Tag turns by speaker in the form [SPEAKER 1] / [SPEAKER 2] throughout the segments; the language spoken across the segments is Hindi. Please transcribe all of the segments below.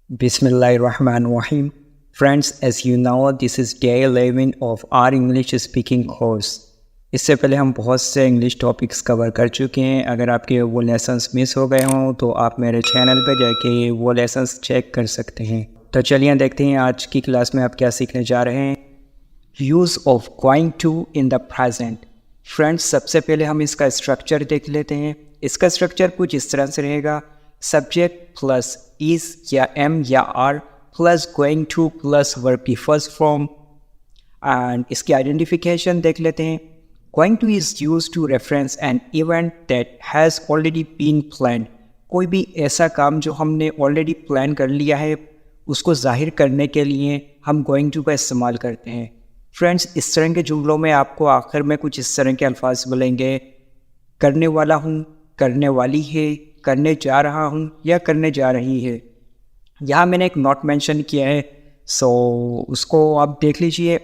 [SPEAKER 1] Bismillahirrahmanirrahim. Friends, as you know, this is day 11 of our English speaking course. इससे पहले हम बहुत से इंग्लिश टॉपिक्स कवर कर चुके हैं। अगर आपके वो लेसन्स मिस हो गए हों तो आप मेरे चैनल पर जाके वो लेसन्स चेक कर सकते हैं। तो चलिए देखते हैं आज की क्लास में आप क्या सीखने जा रहे हैं। Use of going to in the present. Friends, सबसे पहले हम इसका स्ट्रक्चर देख लेते हैं। इसका स्ट्रक्चर कुछ इस तरह से रहेगा। सब्जेक्ट प्लस इज या एम या are plus going to plus verb की फर्स्ट फॉर्म। एंड इसकी आइडेंटिफिकेशन देख लेते हैं। Going to is use to reference an event that has already been plan. कोई भी ऐसा काम जो हमने ऑलरेडी प्लान कर लिया है उसको जाहिर करने के लिए हम गोइंग टू का इस्तेमाल करते हैं। फ्रेंड्स, इस तरह के जुमलों में आपको आखिर में कुछ इस तरह के अल्फाज बोलेंगे। करने वाला हूँ, करने वाली है, करने जा रहा हूँ या करने जा रही है। यहाँ मैंने एक नॉट मेंशन किया है, सो उसको आप देख लीजिए।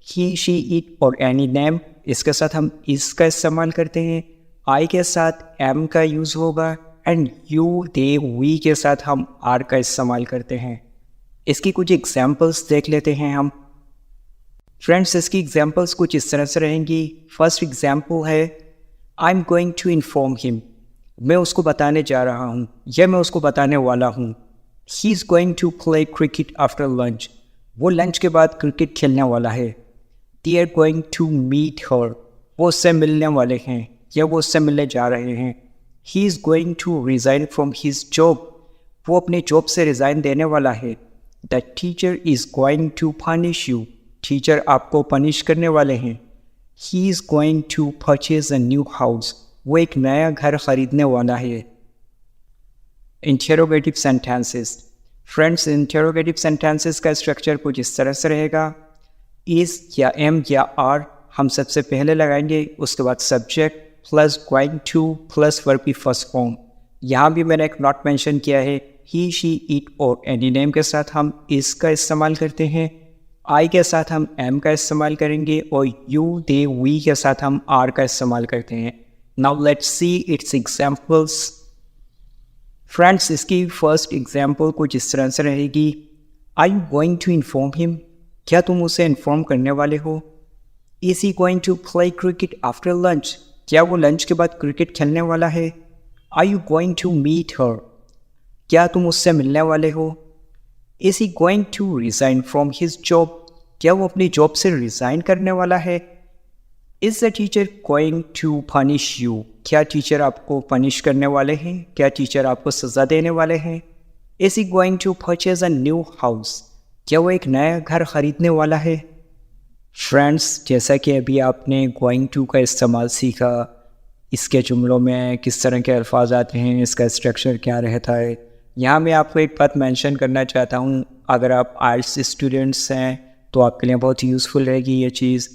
[SPEAKER 1] ही, शी, इट और एनी नेम, इसके साथ हम इस का इस्तेमाल करते हैं। आई के साथ एम का यूज़ होगा एंड यू, दे, वी के साथ हम आर का इस्तेमाल करते हैं। इसकी कुछ एग्जाम्पल्स देख लेते हैं हम। फ्रेंड्स, इसकी एग्जाम्पल्स कुछ इस तरह से रहेंगी। फर्स्ट एग्जाम्पल है I am going to inform him. मैं उसको बताने जा रहा हूँ या मैं उसको बताने वाला हूँ। He is going to play cricket after lunch. वो लंच के बाद क्रिकेट खेलने वाला है। They are going to meet her. वो उससे मिलने वाले हैं या वो उससे मिलने जा रहे हैं। He is going to resign from his job. वो अपनी जॉब से रिज़ाइन देने वाला है। The teacher is going to punish you. Teacher आपको पनिश करने वाले हैं। He is going to purchase a new house. वो एक नया घर खरीदने वाला है। Interrogative sentences. Friends, interrogative sentences का स्ट्रक्चर कुछ इस तरह से रहेगा। इज़ या एम या आर हम सबसे पहले लगाएंगे, उसके बाद subject plus going to plus verb की फर्स्ट फॉर्म। यहाँ भी मैंने एक नॉट मेंशन किया है। ही, शी, इट और एनी नेम के साथ हम इस का इस्तेमाल करते हैं। आई के साथ हम एम का इस्तेमाल करेंगे और यू, दे, वी के साथ हम आर का इस्तेमाल करते हैं। Now let's see its examples. Friends, इसकी फर्स्ट एग्जाम्पल कुछ इस तरह से रहेगी। I you going to inform him. क्या तुम उसे इन्फॉर्म करने वाले हो। Is he going to play cricket after lunch. क्या वो लंच के बाद क्रिकेट खेलने वाला है। I you going to meet her. क्या तुम उससे मिलने वाले हो। Is he going to resign from his job. क्या वो अपनी जॉब से रिज़ाइन करने वाला है। Is the teacher going to punish you. क्या टीचर आपको पनिश करने वाले हैं। क्या टीचर आपको सज़ा देने वाले हैं। Is he going to purchase a new house. क्या वो एक नया घर ख़रीदने वाला है। फ्रेंड्स, जैसा कि अभी आपने गोइंग टू का इस्तेमाल सीखा, इसके जुमलों में किस तरह के अल्फाज आते हैं, इसका स्ट्रक्चर क्या रहता है। यहाँ मैं आपको एक बात मेंशन करना चाहता हूँ। अगर आप आर्ट्स स्टूडेंट्स हैं तो आपके लिए बहुत यूज़फुल रहेगी ये चीज़।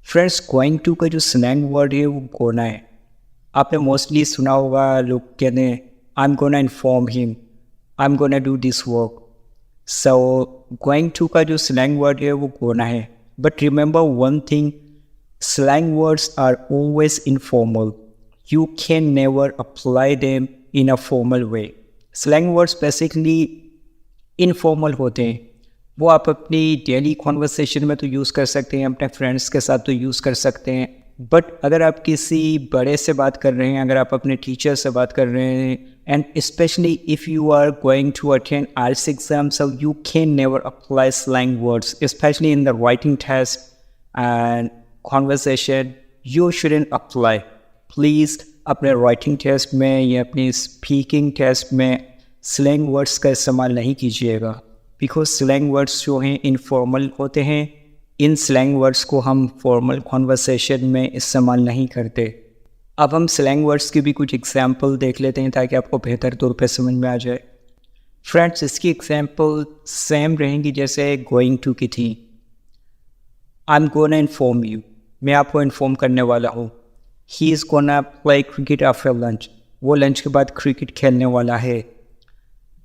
[SPEAKER 1] फ्रेंड्स, गोइंग टू का जो स्लैंग वर्ड है वो गोना है। आपने मोस्टली सुना होगा लोग कहते हैं I am gonna inform him, I am gonna do this work. So going to का जो स्लैंग वर्ड है वो गोना है। But remember one thing, slang words are always informal. You can never apply them in a formal way. Slang words basically informal होते हैं। वो आप अपनी डेली कॉन्वर्सेशन में तो यूज़ कर सकते हैं, अपने फ्रेंड्स के साथ तो यूज़ कर सकते हैं। बट अगर आप किसी बड़े से बात कर रहे हैं, अगर आप अपने टीचर से बात कर रहे हैं, and specially if you are going to attend IELTS exam, so you can never apply slang words specially in the writing test and conversation. You shouldn't apply. Please अपने राइटिंग टेस्ट में या अपनी स्पीकिंग टेस्ट में स्लैंग वर्ड्स का इस्तेमाल नहीं कीजिएगा, बिकॉज स्लैंग वर्ड्स जो हैं इनफॉर्मल होते हैं। इन स्लैंग वर्ड्स को हम फॉर्मल कॉन्वर्सेशन में इस्तेमाल नहीं करते। अब हम स्लैंग वर्ड्स की भी कुछ एग्जाम्पल देख लेते हैं ताकि आपको बेहतर तौर पे समझ में आ जाए। फ्रेंड्स, इसकी एग्जाम्पल सेम रहेंगी जैसे गोइंग टू की थी। I am gonna inform you. मैं आपको इन्फॉर्म करने वाला हूँ। He is gonna play cricket after lunch. वो लंच के बाद क्रिकेट खेलने वाला है।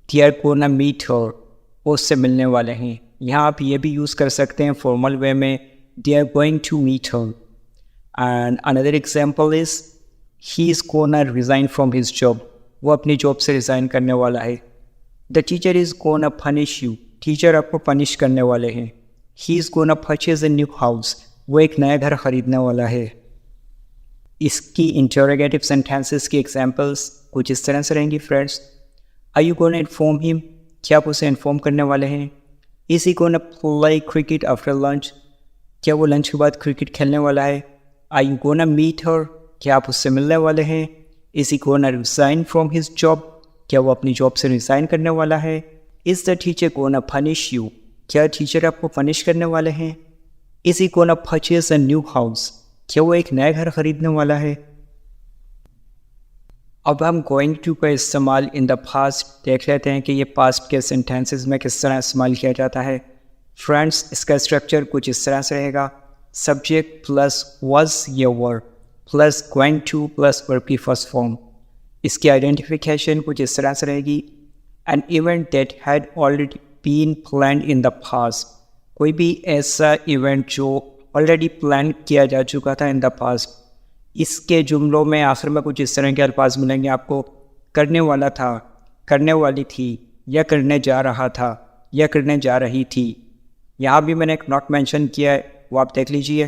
[SPEAKER 1] They are gonna meet her. वो उससे मिलने वाले हैं। यहाँ आप ये भी यूज़ कर सकते हैं फॉर्मल वे में, they are going to meet her. And another example is he is gonna resign from his job. वो अपनी जॉब से रिज़ाइन करने वाला है। The teacher is gonna punish you, teacher आपको पनिश करने वाले हैं। He is gonna purchase a new house, वो एक नया घर खरीदने वाला है। इसकी इंटरोगेटिव सेंटेंसेस की एग्जांपल्स कुछ इस तरह से रहेंगी friends. Are you gonna inform him, क्या आप उसे इन्फॉर्म करने वाले हैं। Is he gonna play cricket after lunch, क्या वो लंच के बाद क्रिकेट खेलने वाला है। Are you gonna meet her, क्या आप उससे मिलने वाले हैं। Is he gonna resign from his job, क्या वो अपनी जॉब से रिज़ाइन करने वाला है। Is the teacher gonna punish you, क्या टीचर आपको पनिश करने वाले हैं। Is he gonna purchase a new house, क्या वो एक नया घर खरीदने वाला है। अब हम गोइंग टू का इस्तेमाल इन द पास्ट देख लेते हैं कि ये पास्ट के सेंटेंसेस में किस तरह इस्तेमाल किया जाता है। फ्रेंड्स, इसका स्ट्रक्चर कुछ इस तरह से रहेगा। सब्जेक्ट प्लस वाज या were plus going to plus verb की फर्स्ट फॉर्म। इसकी आइडेंटिफिकेशन कुछ इस तरह से रहेगी। An event that had already been planned in the past, कोई भी ऐसा इवेंट जो ऑलरेडी प्लान किया जा चुका था इन द पास्ट। इसके जुमलों में आखिर में कुछ इस तरह के अल्फाज मिलेंगे आपको। करने वाला था, करने वाली थी, या करने जा रहा था, या करने जा रही थी। यहाँ भी मैंने एक नॉट मेंशन किया है, वो आप देख लीजिए।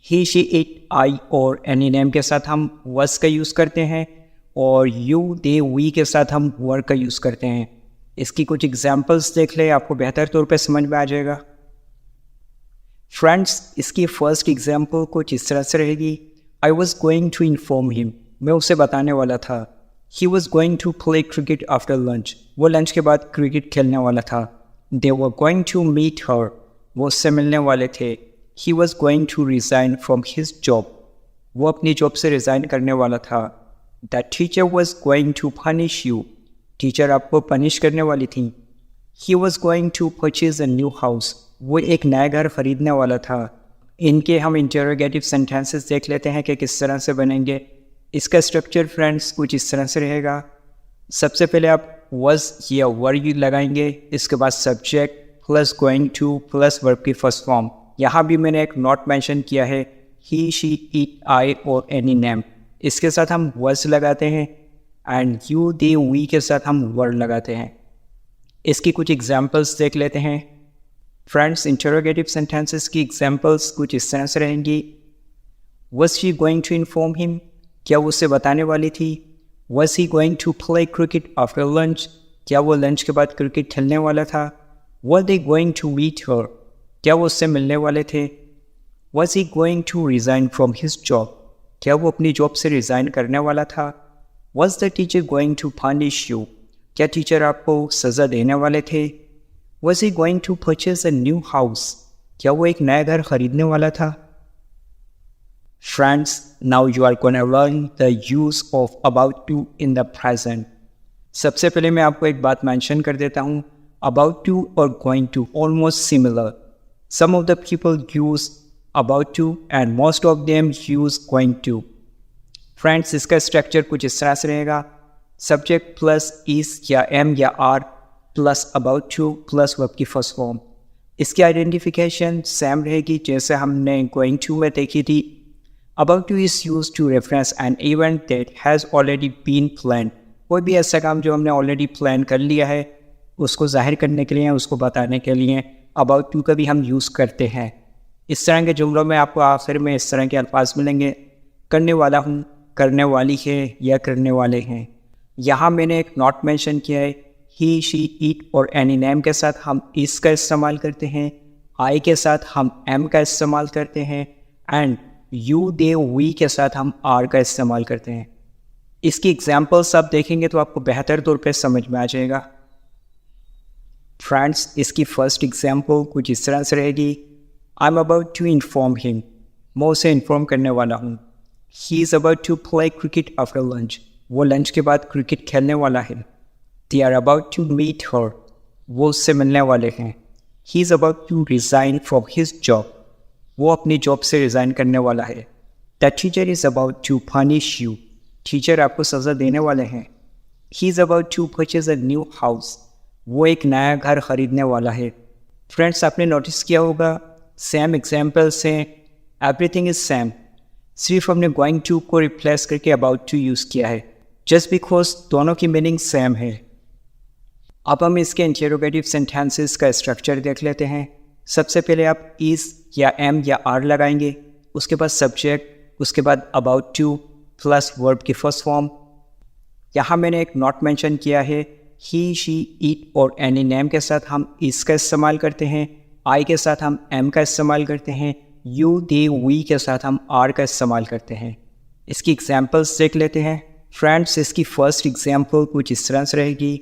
[SPEAKER 1] ही शी इट आई और एनी नेम के साथ हम वस का यूज़ करते हैं और यू दे वी के साथ हम वर का यूज़ करते हैं। इसकी कुछ एग्जाम्पल्स देख ले, आपको बेहतर तौर पे समझ में आ जाएगा। फ्रेंड्स, इसकी फर्स्ट एग्जाम्पल कुछ इस तरह से रहेगी। I was going to inform him, मैं उसे बताने वाला था। He was going to play cricket after lunch, वो लंच के बाद क्रिकेट खेलने वाला था। They were going to meet her, वो उससे मिलने वाले थे। He was going to resign from his job, वो अपनी जॉब से रिज़ाइन करने वाला था। The teacher was going to punish you, teacher आपको पनिश करने वाली थी। He was going to purchase a new house, वो एक नया घर खरीदने वाला था। इनके हम इंटरोगेटिव सेंटेंसेस देख लेते हैं कि किस तरह से बनेंगे। इसका स्ट्रक्चर फ्रेंड्स कुछ इस तरह से रहेगा। सबसे पहले आप वॉज या वर यू लगाएंगे, इसके बाद subject plus going to plus verb की फर्स्ट फॉर्म। यहाँ भी मैंने एक नॉट मेंशन किया है, ही शी इट आई और एनी नेम, इसके साथ हम वॉज लगाते हैं एंड यू दे वी के साथ हम वर लगाते हैं। इसकी कुछ एग्जाम्पल्स देख लेते हैं। फ्रेंड्स, इंटरोगेटिव सेंटेंसेस की एग्जाम्पल्स कुछ इस तरह से रहेंगी। Was she going to inform him, क्या वो उसे बताने वाली थी। Was he going to play cricket after lunch, क्या वो लंच के बाद क्रिकेट खेलने वाला था। Were they going to meet her, क्या वो उससे मिलने वाले थे। Was he going to resign from his job, क्या वो अपनी जॉब से रिज़ाइन करने वाला था। Was the teacher going to punish you, क्या टीचर आपको सज़ा देने वाले थे। Was he going to purchase a new house, क्या वो एक नया घर खरीदने वाला था। Friends, now you are going to learn the use of about to in the present. सबसे पहले मैं आपको एक बात मेंशन कर देता हूँ। About to और going to almost similar. Some of the people use about to and most of them use going to. Friends, इसका स्ट्रक्चर कुछ इस तरह से रहेगा। सब्जेक्ट प्लस is या am या are plus about to plus verb की फर्स्ट फॉर्म। इसकी आइडेंटिफिकेशन सेम रहेगी जैसे हमने going to में देखी थी। About to is used to reference an event that has already been planned. कोई भी ऐसा काम जो हमने ऑलरेडी प्लान कर लिया है उसको जाहिर करने के लिए, उसको बताने के लिए about to का भी हम यूज़ करते हैं। इस तरह के जुमलों में आपको आखिर में इस तरह के अल्फाज मिलेंगे। करने वाला हूँ, करने वाली है या करने वाले हैं। यहाँ मैंने एक नॉट मेंशन किया है। ही शी इट और एनी नेम के साथ हम इस का इस्तेमाल करते हैं। आई के साथ हम एम का इस्तेमाल करते हैं एंड यू दे वी के साथ हम आर का इस्तेमाल करते हैं। इसकी एग्जाम्पल्स आप देखेंगे तो आपको बेहतर तौर पे समझ में आ जाएगा। फ्रेंड्स, इसकी फर्स्ट एग्जाम्पल कुछ इस तरह से रहेगी। I am about to inform him, मैं उसे इन्फॉर्म करने वाला हूँ। He is about to play cricket after lunch, वो लंच के बाद क्रिकेट खेलने वाला है। They are about to meet her, वो उससे मिलने वाले हैं। He is about to resign from his job, वो अपनी जॉब से रिज़ाइन करने वाला है। The teacher is about to punish you, teacher आपको सज़ा देने वाले हैं। He is about to purchase a new house, वो एक नया घर ख़रीदने वाला है। फ्रेंड्स, आपने नोटिस किया होगा सेम एग्जाम्पल से एवरीथिंग इज़ सेम, सिर्फ हमने गोइंग टू को रिप्लेस करके अबाउट टू यूज़ किया है जस्ट बिकॉज दोनों की मीनिंग सेम है। अब हम इसके इंटेरोगेटिव सेंटेंसेस का स्ट्रक्चर देख लेते हैं। सबसे पहले आप इज़ या एम या आर लगाएंगे, उसके बाद सब्जेक्ट, उसके बाद अबाउट टू प्लस वर्ब की फर्स्ट फॉर्म। यहाँ मैंने एक नॉट मेंशन किया है, ही, शी, इट और एनी नेम के साथ हम इस का इस्तेमाल करते हैं, आई के साथ हम एम का इस्तेमाल करते हैं, यू, दे, वी के साथ हम आर का इस्तेमाल करते हैं। इसकी एग्जाम्पल्स देख लेते हैं। फ्रेंड्स, इसकी फर्स्ट एग्जाम्पल कुछ इस तरह से रहेगी,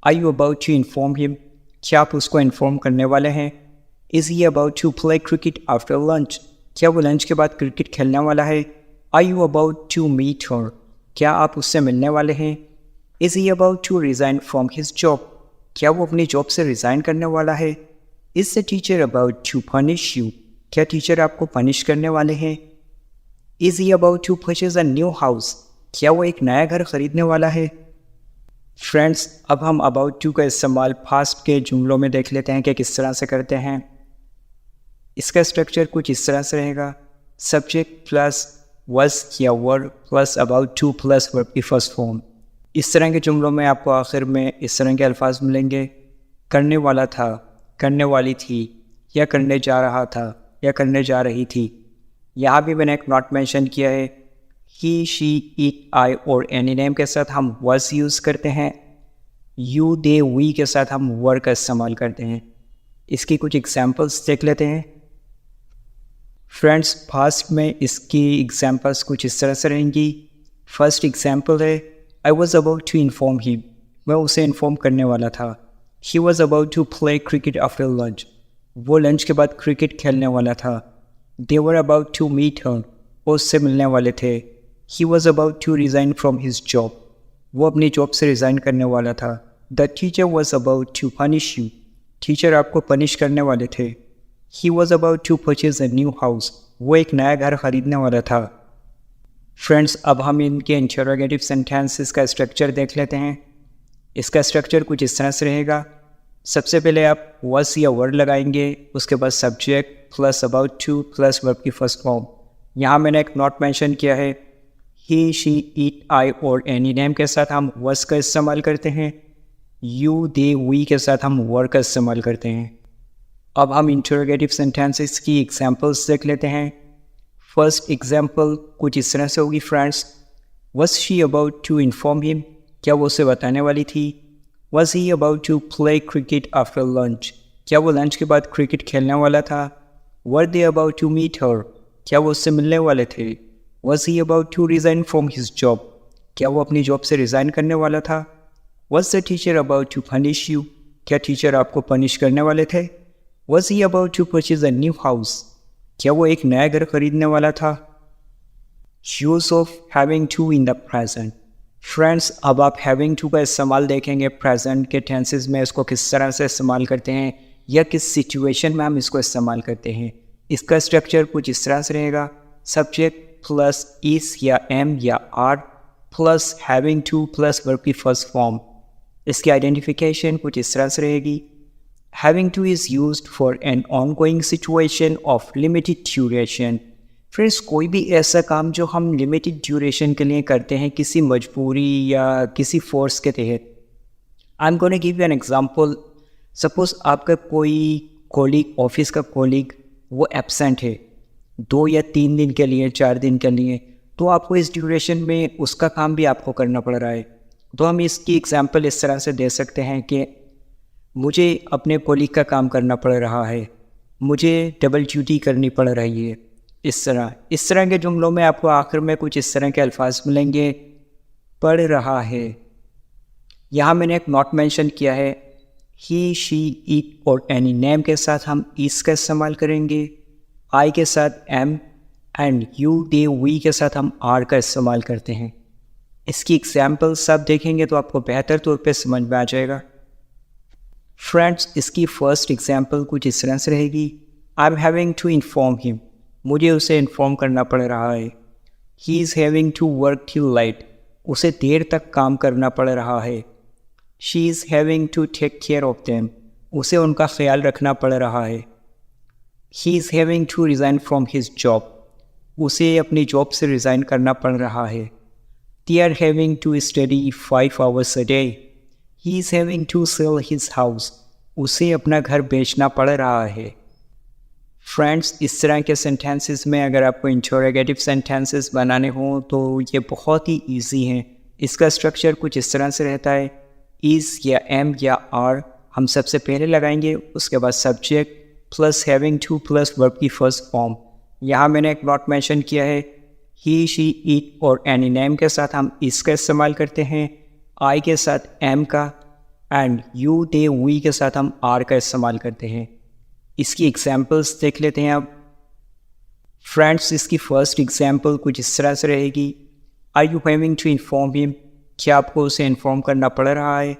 [SPEAKER 1] are you about to inform him, क्या आप उसको इन्फॉर्म करने वाले हैं? Is he about to play cricket after lunch, क्या वो लंच के बाद क्रिकेट खेलने वाला है? Are you about to meet her, क्या आप उससे मिलने वाले हैं? Is he about to resign from his job, क्या वो अपनी जॉब से रिज़ाइन करने वाला है? Is the teacher about to punish you, क्या टीचर आपको पनिश करने वाले हैं? Is he about to purchase a new house, क्या वो एक नया घर खरीदने वाला है? फ्रेंड्स, अब हम अबाउट टू का इस्तेमाल पास्ट के जुमलों में देख लेते हैं कि किस तरह से करते हैं। इसका स्ट्रक्चर कुछ इस तरह से रहेगा, सब्जेक्ट प्लस वॉज या verb plus about to plus verb की फर्स्ट फॉर्म। इस तरह के जुमलों में आपको आखिर में इस तरह के अल्फाज मिलेंगे, करने वाला था, करने वाली थी, या करने जा रहा था, या करने जा रही थी। यहाँ भी मैंने एक नॉट मेंशन किया है, ही, शी, इट, आई और एनी नेम के साथ हम वॉज यूज़ करते हैं, यू, दे, वी के साथ हम वर का इस्तेमाल करते हैं। इसकी कुछ एग्जाम्पल्स देख लेते हैं। फ्रेंड्स, फास्ट में इसकी एग्जाम्पल्स कुछ इस तरह से रहेंगी। फर्स्ट एग्जाम्पल है, I was about to inform him, मैं उसे इन्फॉर्म करने वाला था। He was about to play cricket after lunch, वो लंच के बाद क्रिकेट खेलने वाला था। They were about to meet her, वो उससे मिलने वाले थे। He was about to resign from his job, वो अपनी जॉब से रिज़ाइन करने वाला था। The teacher was about to punish you, teacher आपको पनिश करने वाले थे। He was about to purchase a new house, वो एक नया घर खरीदने वाला था। फ्रेंड्स, अब हम इनके इंटरोगेटिव सेंटेंसेस का स्ट्रक्चर देख लेते हैं। इसका स्ट्रक्चर कुछ इस तरह से रहेगा, सबसे पहले आप वॉज या वर्ड लगाएंगे, उसके बाद subject plus about to plus verb की फर्स्ट फॉर्म। यहाँ मैंने एक नॉट मेंशन किया है, ही, शी, इट, आई और एनी नेम के साथ हम वॉज का इस्तेमाल करते हैं, यू, दे, वी के साथ हम वर का इस्तेमाल करते हैं। अब हम इंटरोगेटिव सेंटेंसेस की एग्जाम्पल्स देख लेते हैं। फर्स्ट एग्जाम्पल कुछ इस तरह से होगी, friends, was she about to inform him, क्या वो उसे बताने वाली थी? Was he about to play cricket after lunch, क्या वो लंच के बाद क्रिकेट खेलने वाला था? Were they about to meet her, क्या वो उससे मिलने वाले थे? Was he about to resign from his job, क्या वो अपनी जॉब से रिज़ाइन करने वाला था? Was the teacher about to punish you, क्या टीचर आपको पनिश करने वाले थे? Was he about to purchase a new house, क्या वो एक नया घर खरीदने वाला था? Use of having to in the present. Friends, अब आप हैविंग टू का इस्तेमाल देखेंगे प्रेजेंट के टेंसेस में, इसको किस तरह से इस्तेमाल करते हैं या किस सिचुएशन में हम इसको इस्तेमाल करते हैं। इसका स्ट्रक्चर कुछ इस तरह से रहेगा, सब्जेक्ट प्लस इस या एम या are plus having to plus verb की फर्स्ट फॉर्म। इसकी आइडेंटिफिकेशन कुछ इस तरह से रहेगी, having to is used for an ongoing situation of limited duration. Friends, कोई भी ऐसा काम जो हम लिमिटेड ड्यूरेशन के लिए करते हैं, किसी मजबूरी या किसी फोर्स के तहत। आई am gonna give you an example. Suppose आपका कोई कॉलीग, ऑफिस का कॉलीग, वो एब्सेंट है 2 या 3 दिन के लिए, 4 दिन के लिए, तो आपको इस ड्यूरेशन में उसका काम भी आपको करना पड़ रहा है। तो हम इसकी एग्जांपल इस तरह से दे सकते हैं कि मुझे अपने कॉलीग का काम करना पड़ रहा है, मुझे डबल ड्यूटी करनी पड़ रही है। इस तरह के जुमलों में आपको आखिर में कुछ इस तरह के अल्फाज मिलेंगे, पढ़ रहा है। यहाँ मैंने एक नॉट मेंशन किया है, ही, शी, इट और एनी नेम के साथ हम इस का इस्तेमाल करेंगे, आई के साथ am and you, they, we के साथ हम आर का इस्तेमाल करते हैं। इसकी एग्जाम्पल सब देखेंगे तो आपको बेहतर तौर पे समझ में आ जाएगा। फ्रेंड्स, इसकी फर्स्ट एग्जाम्पल कुछ इस तरह से रहेगी, I am having to inform him, मुझे उसे इन्फॉर्म करना पड़ रहा है। He is having to work till late, उसे देर तक काम करना पड़ रहा है। She is having to take care of them, उसे उनका ख्याल रखना पड़ रहा है। He is having to resign from his job, उसे अपनी जॉब से रिज़ाइन करना पड़ रहा है। They are having to study 5 hours a day, he is having to sell his house, उसे अपना घर बेचना पड़ रहा है। फ्रेंड्स, इस तरह के सेंटेंसेस में अगर आपको इंटरोगेटिव सेंटेंसेस बनाने हों तो ये बहुत ही इजी हैं। इसका स्ट्रक्चर कुछ इस तरह से रहता है, इज़ या एम या आर हम सबसे पहले लगाएंगे, उसके बाद subject plus having to plus verb की फर्स्ट फॉर्म। यहाँ मैंने एक नॉट मेंशन किया है, ही शी इट और एनी नेम के साथ हम इसका इस्तेमाल करते हैं, आई के साथ एम का, एंड यू दे वी के साथ हम आर का इस्तेमाल करते हैं। इसकी एग्जाम्पल्स देख लेते हैं अब। फ्रेंड्स, इसकी फर्स्ट एग्जाम्पल कुछ इस तरह से रहेगी, are you having to inform him, क्या आपको उसे इन्फॉर्म करना पड़ रहा है।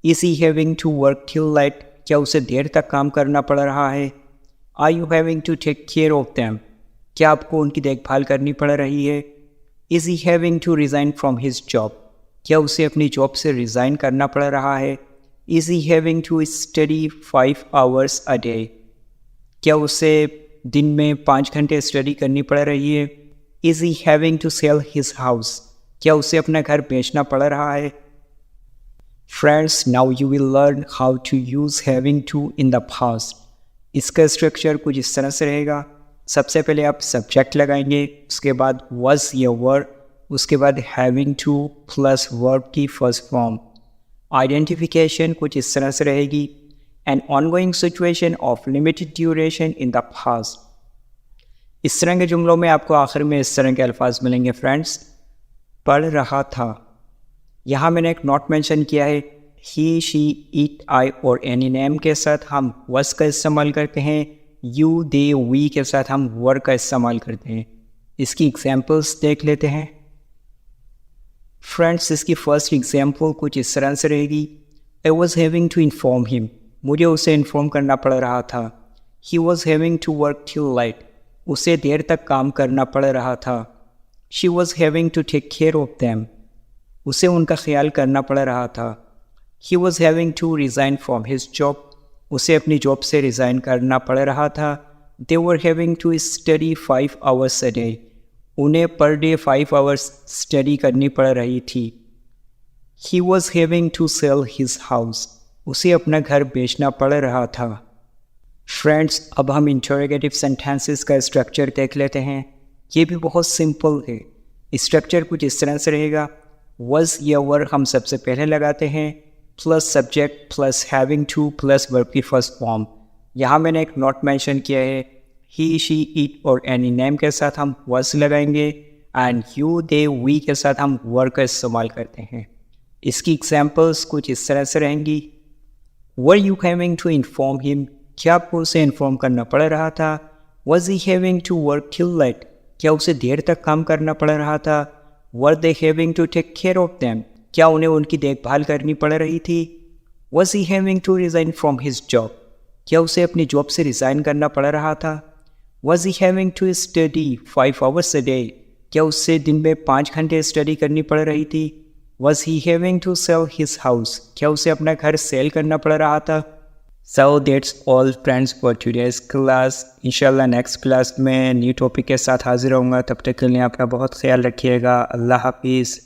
[SPEAKER 1] Is he having to work till late, क्या उसे देर तक काम करना पड़ रहा है। Are you having to take care of them, क्या आपको उनकी देखभाल करनी पड़ रही है। Is he having to resign from his job, क्या उसे अपनी जॉब से रिज़ाइन करना पड़ रहा है। Is he having to study 5 hours a day, क्या उसे दिन में 5 घंटे स्टडी करनी पड़ रही है। Is he having to sell his house, क्या उसे अपना घर बेचना पड़ रहा है। Friends, now you will learn how to use having to in the past. इसका स्ट्रक्चर कुछ इस तरह से रहेगा, सबसे पहले आप सब्जेक्ट लगाएंगे, उसके बाद was या were, उसके बाद हैविंग टू प्लस वर्ब की फर्स्ट फॉर्म। आइडेंटिफिकेशन कुछ इस तरह से रहेगी, N ongoing situation of limited duration in the past. इस तरह के जुमलों में आपको आखिर में इस तरह के अल्फाज मिलेंगे। फ्रेंड्स, पढ़ रहा था, यहाँ मैंने एक नॉट मेंशन किया है, ही शी इट आई और एनी नेम के साथ हम was का इस्तेमाल करते हैं, यू दे वी के साथ हम were का इस्तेमाल करते हैं। इसकी एग्जाम्पल्स देख लेते हैं। फ्रेंड्स, इसकी फर्स्ट एग्जाम्पल कुछ इस तरह से रहेगी, I was having to inform him, मुझे उसे इन्फॉर्म करना पड़ रहा था। He was having to work till late, उसे देर तक काम करना पड़ रहा था। She was having to take care of them, उसे उनका ख्याल करना पड़ रहा था। He was having to resign from his job, उसे अपनी जॉब से रिज़ाइन करना पड़ रहा था। They were having to study 5 hours a day, उन्हें पर डे 5 hours स्टडी करनी पड़ रही थी। He was having to sell his house, उसे अपना घर बेचना पड़ रहा था। फ्रेंड्स, अब हम इंटरोगेटिव सेंटेंसेस का स्ट्रक्चर देख लेते हैं। ये भी बहुत सिंपल है। स्ट्रक्चर कुछ इस तरह से रहेगा, was या were हम सबसे पहले लगाते हैं, plus subject plus having to plus verb की फर्स्ट फॉर्म। यहाँ मैंने एक नॉट मेंशन किया है, ही शी इट और एनी नेम के साथ हम was लगाएंगे, एंड यू दे वी के साथ हम were का इस्तेमाल करते हैं। इसकी एग्जाम्पल्स कुछ इस तरह से रहेंगी, were you having to inform him, क्या आपको उसे इन्फॉर्म करना पड़ रहा था। Was he having to work till late, क्या उसे देर तक काम करना पड़ रहा था। Were they having to take care of them, क्या उन्हें उनकी देखभाल करनी पड़ रही थी। Was he having to resign from his job, क्या उसे अपनी जॉब से रिज़ाइन करना पड़ रहा था। Was he having to study 5 hours a day, क्या उससे दिन में 5 घंटे स्टडी करनी पड़ रही थी। Was he having to sell his house, क्या उसे अपना घर सेल करना पड़ रहा था। So that's all friends for today's class. इंशाल्लाह नेक्स्ट क्लास में न्यू टॉपिक के साथ हाजिर होऊंगा। तब तक के लिए आपका बहुत ख्याल रखिएगा। अल्लाह हाफिज़।